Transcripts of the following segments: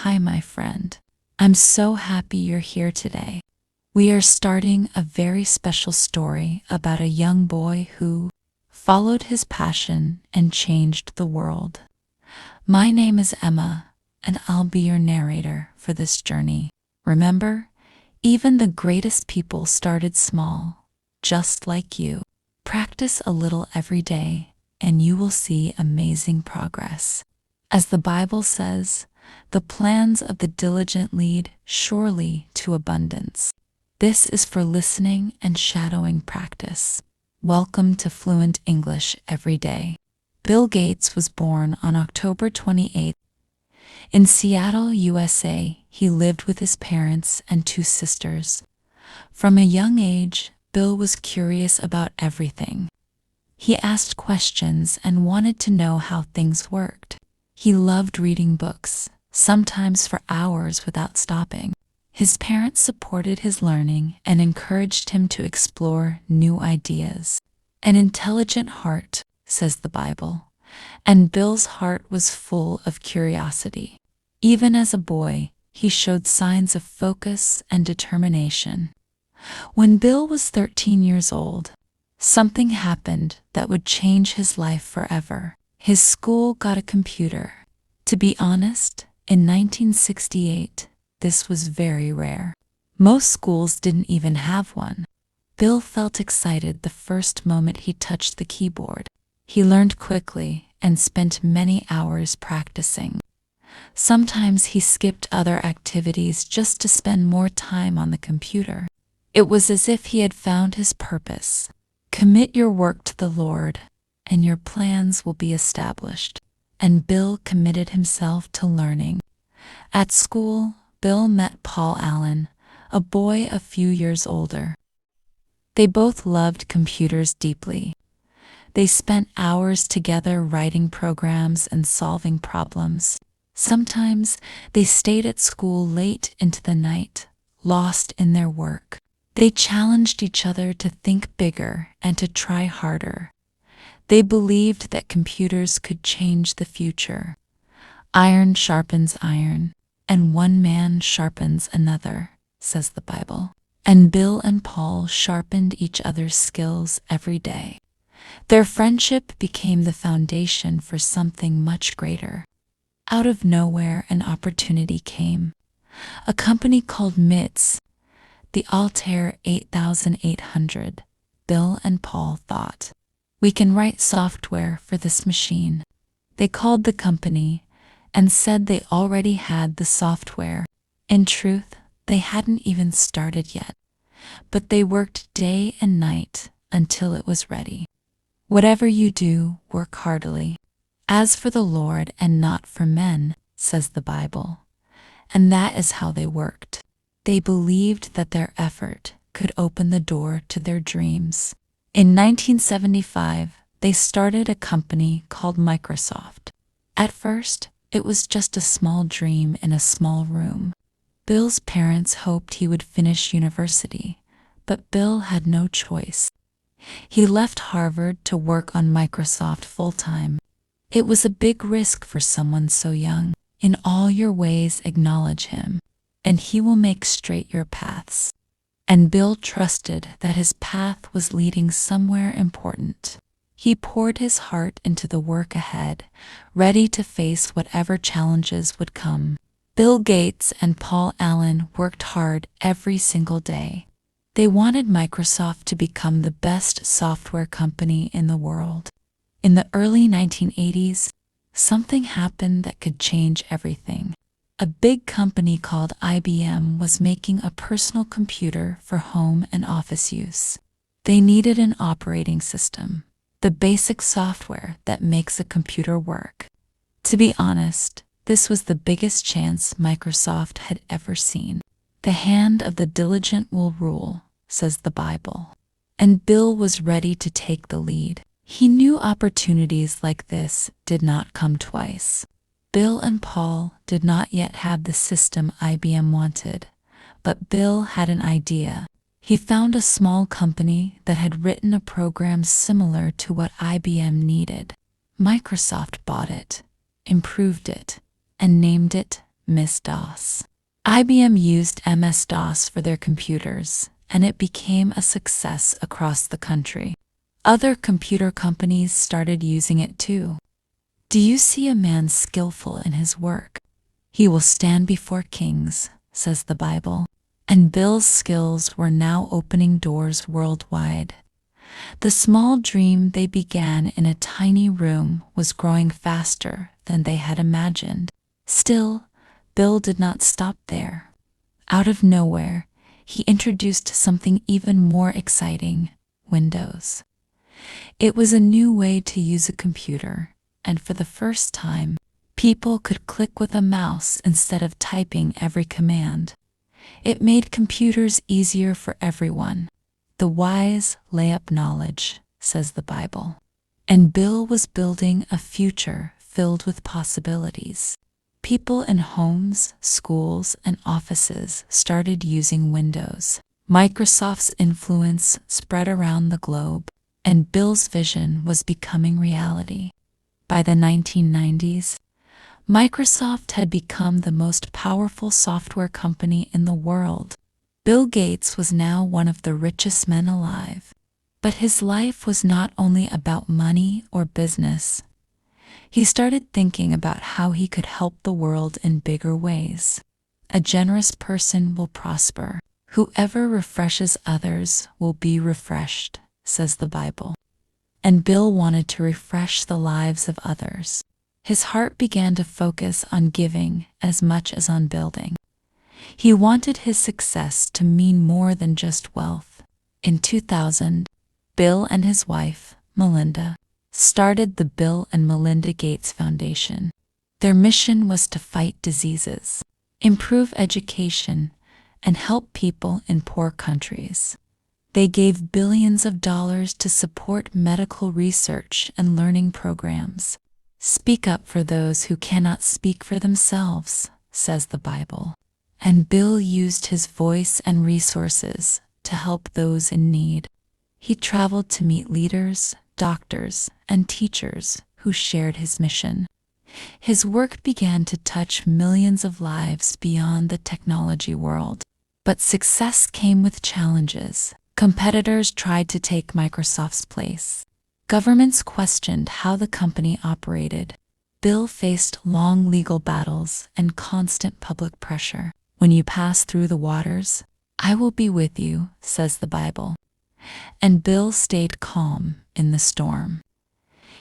Hi, my friend. I'm so happy you're here today. We are starting a very special story about a young boy who followed his passion and changed the world. My name is Emma, and I'll be your narrator for this journey. Remember, even the greatest people started small, just like you. Practice a little every day, and you will see amazing progress. As the Bible says, the plans of the diligent lead surely to abundance. This is for listening and shadowing practice. Welcome to Fluent English Every Day. Bill Gates was born on October 28. In Seattle, USA, he lived with his parents and two sisters. From a young age, Bill was curious about everything. He asked questions and wanted to know how things worked. He loved reading books, sometimes for hours without stopping. His parents supported his learning and encouraged him to explore new ideas. An intelligent heart, says the Bible, and Bill's heart was full of curiosity. Even as a boy, he showed signs of focus and determination. When Bill was 13 years old, something happened that would change his life forever. His school got a computer. To be honest, in 1968, this was very rare. Most schools didn't even have one. Bill felt excited the first moment he touched the keyboard. He learned quickly and spent many hours practicing. Sometimes he skipped other activities just to spend more time on the computer. It was as if he had found his purpose. Commit your work to the Lord, and your plans will be established. And Bill committed himself to learning. At school, Bill met Paul Allen, a boy a few years older. They both loved computers deeply. They spent hours together writing programs and solving problems. Sometimes they stayed at school late into the night, lost in their work. They challenged each other to think bigger and to try harder. They believed that computers could change the future. Iron sharpens iron, and one man sharpens another, says the Bible. And Bill and Paul sharpened each other's skills every day. Their friendship became the foundation for something much greater. Out of nowhere, an opportunity came. A company called MITS, the Altair 8800, Bill and Paul thought, "We can write software for this machine." They called the company and said they already had the software. In truth, they hadn't even started yet, but they worked day and night until it was ready. Whatever you do, work heartily, as for the Lord and not for men, says the Bible. And that is how they worked. They believed that their effort could open the door to their dreams. In 1975, they started a company called Microsoft. At first, it was just a small dream in a small room. Bill's parents hoped he would finish university, but Bill had no choice. He left Harvard to work on Microsoft full-time. It was a big risk for someone so young. In all your ways acknowledge him, and he will make straight your paths. And Bill trusted that his path was leading somewhere important. He poured his heart into the work ahead, ready to face whatever challenges would come. Bill Gates and Paul Allen worked hard every single day. They wanted Microsoft to become the best software company in the world. In the early 1980s, something happened that could change everything. A big company called IBM was making a personal computer for home and office use. They needed an operating system, the basic software that makes a computer work. To be honest, this was the biggest chance Microsoft had ever seen. The hand of the diligent will rule, says the Bible. And Bill was ready to take the lead. He knew opportunities like this did not come twice. Bill and Paul did not yet have the system IBM wanted, but Bill had an idea. He found a small company that had written a program similar to what IBM needed. Microsoft bought it, improved it, and named it MS-DOS. IBM used MS-DOS for their computers, and it became a success across the country. Other computer companies started using it too. Do you see a man skillful in his work? He will stand before kings, says the Bible. And Bill's skills were now opening doors worldwide. The small dream they began in a tiny room was growing faster than they had imagined. Still, Bill did not stop there. Out of nowhere, he introduced something even more exciting: Windows. It was a new way to use a computer, and for the first time, people could click with a mouse instead of typing every command. It made computers easier for everyone. The wise lay up knowledge, says the Bible. And Bill was building a future filled with possibilities. People in homes, schools, and offices started using Windows. Microsoft's influence spread around the globe, and Bill's vision was becoming reality. By the 1990s, Microsoft had become the most powerful software company in the world. Bill Gates was now one of the richest men alive. But his life was not only about money or business. He started thinking about how he could help the world in bigger ways. A generous person will prosper. Whoever refreshes others will be refreshed, says the Bible. And Bill wanted to refresh the lives of others. His heart began to focus on giving as much as on building. He wanted his success to mean more than just wealth. In 2000, Bill and his wife, Melinda, started the Bill and Melinda Gates Foundation. Their mission was to fight diseases, improve education, and help people in poor countries. They gave billions of dollars to support medical research and learning programs. Speak up for those who cannot speak for themselves, says the Bible. And Bill used his voice and resources to help those in need. He traveled to meet leaders, doctors, and teachers who shared his mission. His work began to touch millions of lives beyond the technology world. But success came with challenges. Competitors tried to take Microsoft's place. Governments questioned how the company operated. Bill faced long legal battles and constant public pressure. When you pass through the waters, I will be with you, says the Bible. And Bill stayed calm in the storm.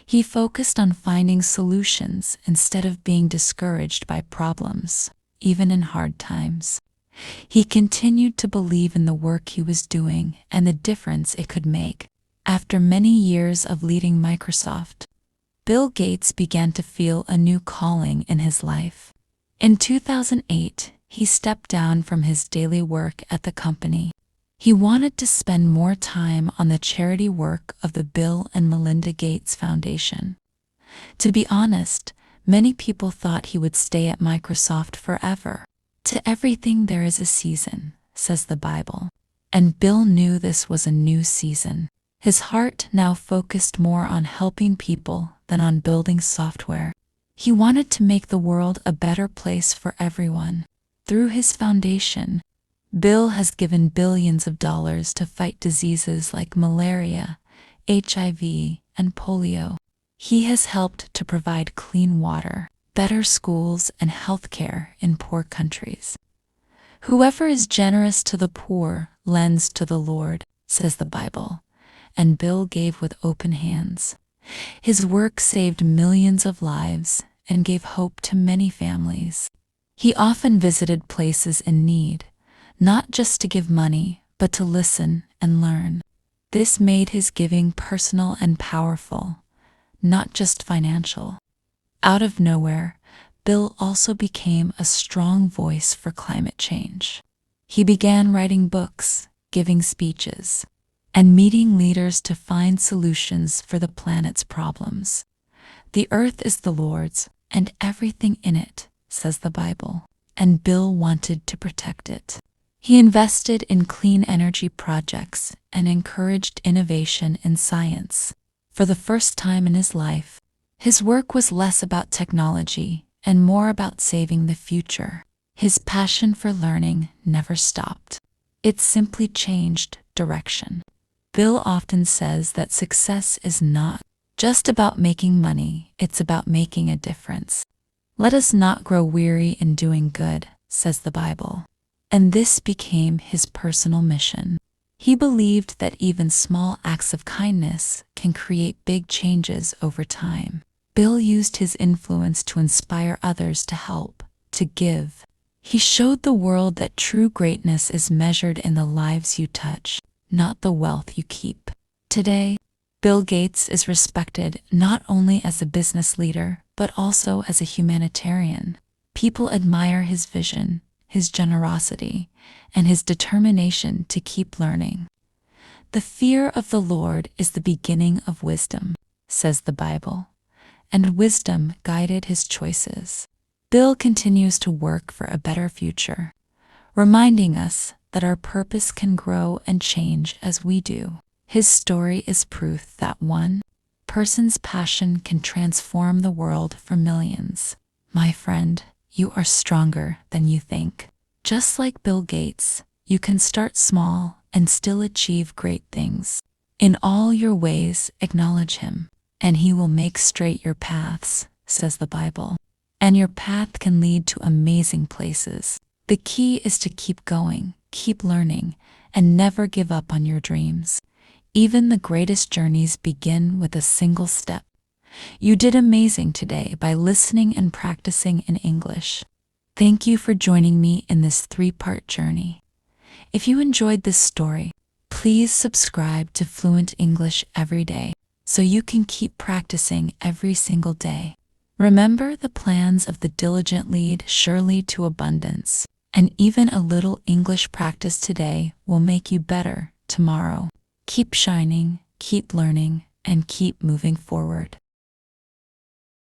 He focused on finding solutions instead of being discouraged by problems, even in hard times. He continued to believe in the work he was doing and the difference it could make. After many years of leading Microsoft, Bill Gates began to feel a new calling in his life. In 2008, he stepped down from his daily work at the company. He wanted to spend more time on the charity work of the Bill and Melinda Gates Foundation. To be honest, many people thought he would stay at Microsoft forever. To everything there is a season, says the Bible. And Bill knew this was a new season. His heart now focused more on helping people than on building software. He wanted to make the world a better place for everyone. Through his foundation, Bill has given billions of dollars to fight diseases like malaria, HIV, and polio. He has helped to provide clean water, better schools, and healthcare in poor countries. Whoever is generous to the poor lends to the Lord, says the Bible. And Bill gave with open hands. His work saved millions of lives and gave hope to many families. He often visited places in need, not just to give money, but to listen and learn. This made his giving personal and powerful, not just financial. Out of nowhere, Bill also became a strong voice for climate change. He began writing books, giving speeches, and meeting leaders to find solutions for the planet's problems. The earth is the Lord's, and everything in it, says the Bible, and Bill wanted to protect it. He invested in clean energy projects and encouraged innovation in science. For the first time in his life, his work was less about technology and more about saving the future. His passion for learning never stopped. It simply changed direction. Bill often says that success is not just about making money, it's about making a difference. Let us not grow weary in doing good, says the Bible. And this became his personal mission. He believed that even small acts of kindness can create big changes over time. Bill used his influence to inspire others to help, to give. He showed the world that true greatness is measured in the lives you touch, not the wealth you keep. Today, Bill Gates is respected not only as a business leader, but also as a humanitarian. People admire his vision, his generosity, and his determination to keep learning. The fear of the Lord is the beginning of wisdom, says the Bible, and wisdom guided his choices. Bill continues to work for a better future, reminding us that our purpose can grow and change as we do. His story is proof that one person's passion can transform the world for millions. My friend, you are stronger than you think. Just like Bill Gates, you can start small and still achieve great things. In all your ways, acknowledge him, and he will make straight your paths, says the Bible. And your path can lead to amazing places. The key is to keep going, keep learning, and never give up on your dreams. Even the greatest journeys begin with a single step. You did amazing today by listening and practicing in English. Thank you for joining me in this 3-part journey. If you enjoyed this story, please subscribe to Fluent English every day so you can keep practicing every single day. Remember, the plans of the diligent lead surely to abundance, and even a little English practice today will make you better tomorrow. Keep shining, keep learning, and keep moving forward.